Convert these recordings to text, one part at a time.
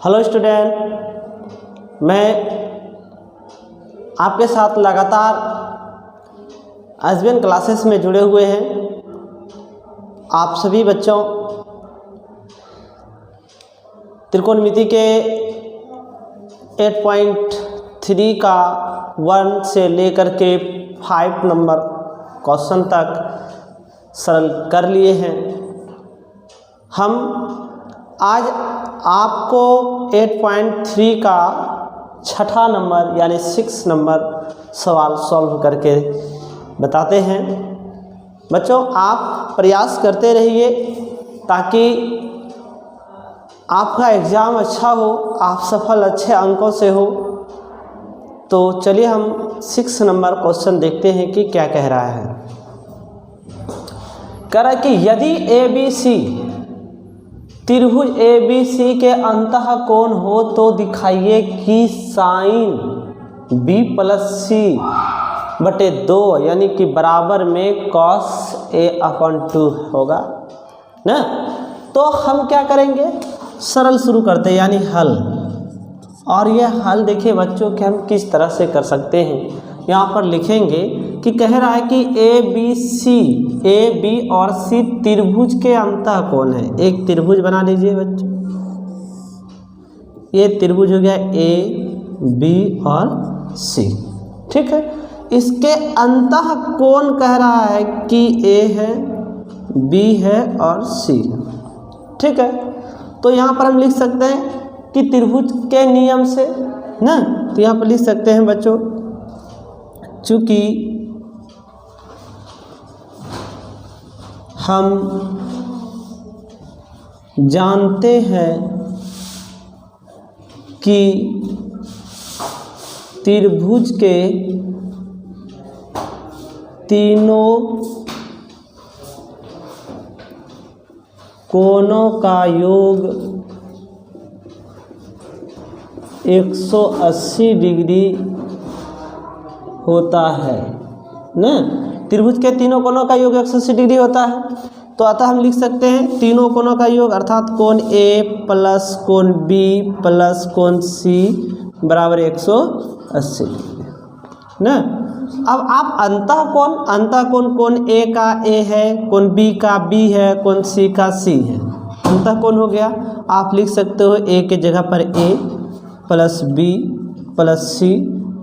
Hello student, मैं आपके साथ लगातार एसबीएन क्लासेस में जुड़े हुए हैं। आप सभी बच्चों त्रिकोणमिति के 8.3 का 1 से लेकर के 5 नंबर क्वेश्चन तक सरल कर लिए हैं। हम आज आपको 8.3 का 6ठा नंबर यानी 6 नंबर सवाल सॉल्व करके बताते हैं। बच्चों, आप प्रयास करते रहिए ताकि आपका एग्ज़ाम अच्छा हो, आप सफल अच्छे अंकों से हो। तो चलिए हम 6 नंबर क्वेश्चन देखते हैं कि क्या कह रहा है। कह रहा है कि यदि ABC त्रिभुज ABC के अंतः कोण हो तो दिखाइए कि साइन B + C बटे 2 यानी कि बराबर में cos A/2 होगा ना। तो हम क्या करेंगे, सरल शुरू करते हैं यानी हल। और यह हल देखिए बच्चों कि हम किस तरह से कर सकते हैं। यहाँ पर लिखेंगे कि कह रहा है कि A B और C त्रिभुज के अंतः कोण है। एक त्रिभुज बना लीजिए बच्चों, ये त्रिभुज हो गया A B और C, ठीक है। इसके अंतः कोण कह रहा है कि A है, B है और C है, ठीक है। तो यहाँ पर हम लिख सकते हैं कि त्रिभुज के नियम से ना, तो यहाँ पर लिख सकते हैं बच्चों, चूँकि हम जानते हैं कि त्रिभुज के तीनों कोणों का योग 180 डिग्री होता है ना। त्रिभुज के तीनों कोणों का योग 180 डिग्री होता है। तो अतः हम लिख सकते हैं तीनों कोणों का योग अर्थात कोण A प्लस कोण B प्लस कोण C बराबर 180 डिग्री ना। अब आप अंतः कोण कोण A का A है, कोण B का B है, कोण C का C है, अंतः कोण हो गया। आप लिख सकते हो A के जगह पर A plus B plus C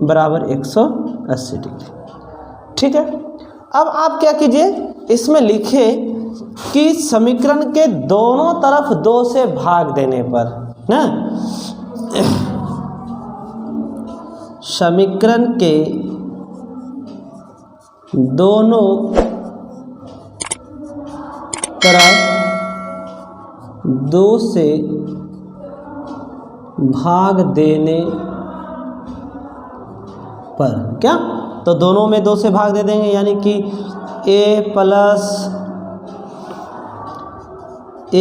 बराबर 180 डिग्री, ठीक है। अब आप क्या कीजिए, इसमें लिखे कि समीकरण के दोनों तरफ 2 से भाग देने पर ना, समीकरण के दोनों तरफ 2 से भाग देने पर क्या, तो दोनों में 2 से भाग दे देंगे यानी कि A plus B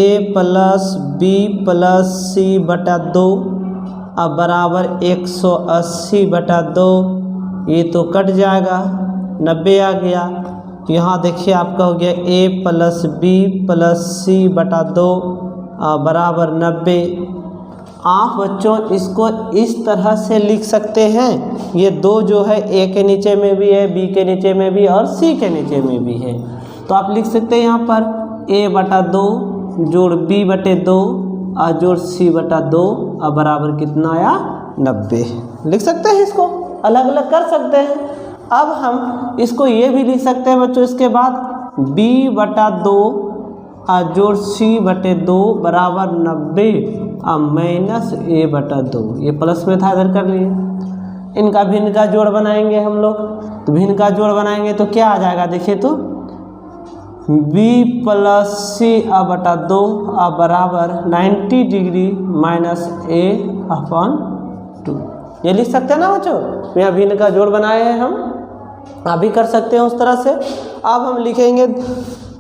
plus C बटा 2 अब बराबर 180 बटा 2। ये तो कट जाएगा, 90 आ गया। यहाँ देखिए आपका हो गया A plus B plus C बटा 2 बराबर 90। आप बच्चों इसको इस तरह से लिख सकते हैं, ये 2 जो है A के नीचे में भी है, B के नीचे में भी और C के नीचे में भी है। तो आप लिख सकते हैं यहाँ पर A बटा 2 जोड़ B बटे 2 और जोड़ C बटा 2 और बराबर कितना आया, 90। लिख सकते हैं, इसको अलग अलग कर सकते हैं। अब हम इसको ये भी लिख सकते हैं बच्चों, इसके बाद B बटा 2 और जोड़ C बटे 2 बराबर 90 और माइनस A बटा 2। ये प्लस में था, इधर कर लिए। इनका भिन्न का जोड़ बनाएंगे हम लोग, तो भिन्न का जोड़ बनाएंगे तो क्या आ जाएगा, देखिए तो B प्लस C बटा 2 बराबर 90 डिग्री माइनस A/2। ये लिख सकते हैं ना बच्चों, यहाँ भिन्न का जोड़ बनाए हैं हम, आप भी कर सकते हैं उस तरह से। अब हम लिखेंगे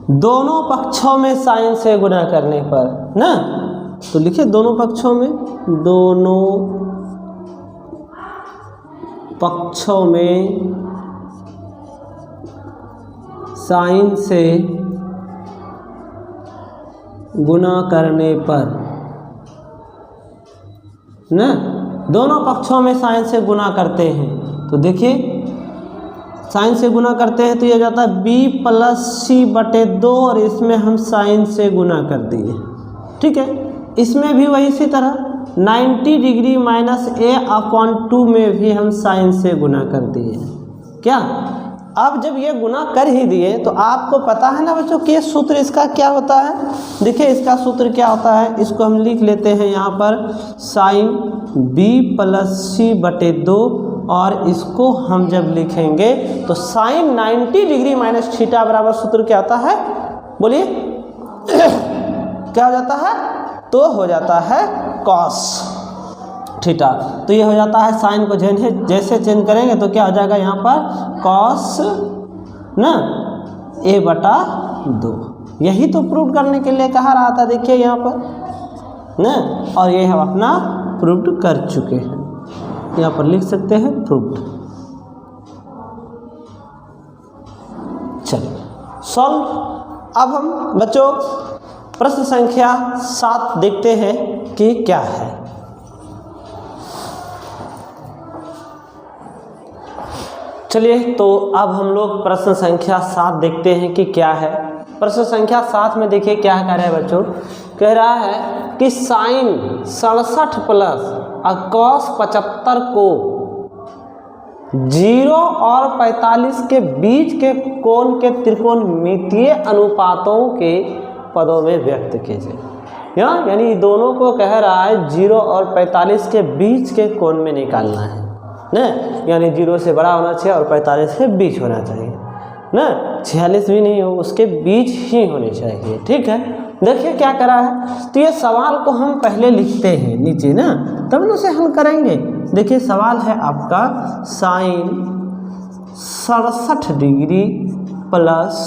दोनों पक्षों में साइन से गुणा करने पर ना, तो लिखिए दोनों पक्षों में साइन से गुणा करने पर ना, दोनों पक्षों में साइन से गुना करते हैं। तो देखिए साइन से गुना करते हैं तो ये हो जाता है b प्लस सी बटे 2 और इसमें हम साइन से गुना कर दिए। ठीक है, इसमें भी वही इसी तरह 90 डिग्री माइनस a अपॉन 2 में भी हम साइन से गुना कर दिए। क्या, अब जब ये गुना कर ही दिए तो आपको पता है ना बच्चों कि ये सूत्र इसका क्या होता है। देखिए इसका सूत्र क्या होता है, इसको हम लिख लेते हैं यहाँ पर साइन b प्लस सी बटे 2 और इसको हम जब लिखेंगे तो साइन 90 डिग्री माइनस थीटा बराबर सूत्र क्या आता है, बोलिए क्या हो जाता है, तो हो जाता है कॉस थीटा। तो ये हो जाता है साइन को जैसे चेंज करेंगे तो क्या हो जाएगा यहाँ पर कॉस ना a बटा 2। यही तो प्रूव करने के लिए कहा रहा था, देखिए यहाँ पर ना, और ये हम अपना प्रूव कर चुके हैं। यहाँ पर लिख सकते हैं प्रूव्ड। चलिए सॉल्व। अब हम बच्चों प्रश्न संख्या 7 देखते हैं कि क्या है। चलिए तो अब हम लोग प्रश्न संख्या 7 देखते हैं कि क्या है। प्रश्न संख्या 7 में देखिए क्या कह रहा है बच्चों, कह रहा है कि साइन 67 प्लस कॉस 75 को 0 और 45 के बीच के कोण के त्रिकोणमितीय अनुपातों के पदों में व्यक्त कीजिए। यानी दोनों को कह रहा है 0 और 45 के बीच के कोण में निकालना है ना, यानी 0 से बड़ा होना चाहिए और 45 के बीच होना चाहिए ना, 46 भी नहीं हो, उसके बीच ही होने चाहिए। ठीक है, देखिए क्या करा है। तो ये सवाल को हम पहले लिखते हैं नीचे ना, तब न उसे हल करेंगे। देखिए सवाल है आपका sine 67 degree plus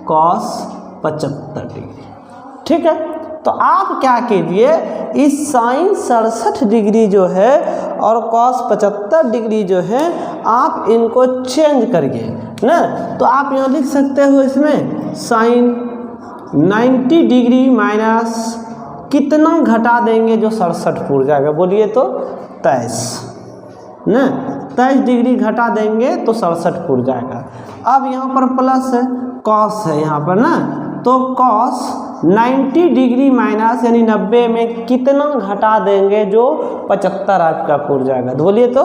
cos 75 degree. ठीक है, तो आप क्या कीजिए, इस साइन 67 डिग्री जो है और कॉस 75 डिग्री जो है आप इनको चेंज करिए ना। तो आप यहाँ लिख सकते हो इसमें साइन 90 डिग्री माइनस कितना घटा देंगे जो 67 पूर जाएगा, बोलिए तो 23 ना, 23 डिग्री घटा देंगे तो 67 पूर जाएगा। अब यहाँ पर प्लस है, कॉस है यहाँ पर ना, तो कॉस 90 डिग्री माइनस यानी 90 में कितना घटा देंगे जो 75 आपका पूर जाएगा, तो बोलिए तो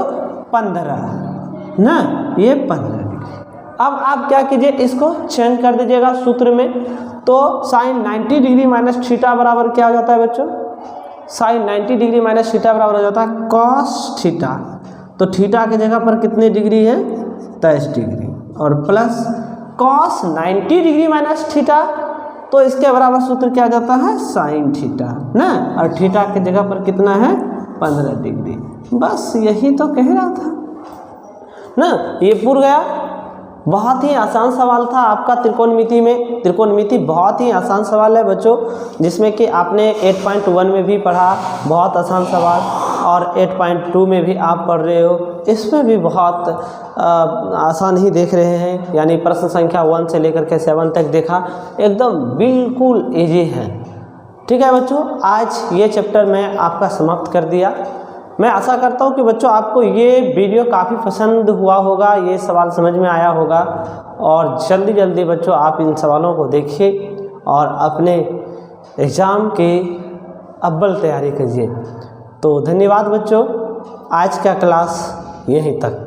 15 ना, ये 15 डिग्री। अब आप क्या कीजिए, इसको चेंज कर दीजिएगा सूत्र में। तो साइन 90 डिग्री माइनस थीटा बराबर क्या हो जाता है बच्चों, साइन 90 डिग्री माइनस थीटा बराबर हो जाता है कॉस थीटा। तो थीटा की जगह पर कितने डिग्री है, 23 डिग्री, और plus cos 90 degree minus theta, तो इसके बराबर सूत्र क्या आ जाता है साइन थीटा ना, और थीटा की जगह पर कितना है 15 डिग्री। बस यही तो कह रहा था ना, ये पूरा गया। बहुत ही आसान सवाल था आपका त्रिकोणमिति में। त्रिकोणमिति बहुत ही आसान सवाल है बच्चों, जिसमें कि आपने 8.1 में भी पढ़ा, बहुत आसान सवाल, और 8.2 में भी आप पढ़ रहे हो, इसमें भी बहुत आसान ही देख रहे हैं। यानी प्रश्न संख्या 1 से लेकर के 7 तक देखा, एकदम बिल्कुल इजी है। ठीक है बच्चों, आज ये चैप्टर मैं आपका समाप्त कर दिया। मैं आशा करता हूँ कि बच्चों आपको ये वीडियो काफ़ी पसंद हुआ होगा, ये सवाल समझ में आया होगा, और जल्दी जल्दी बच्चों आप इन सवालों को देखिए और अपने एग्ज़ाम की अव्वल तैयारी कीजिए। तो धन्यवाद बच्चों, आज का क्लास यहीं तक।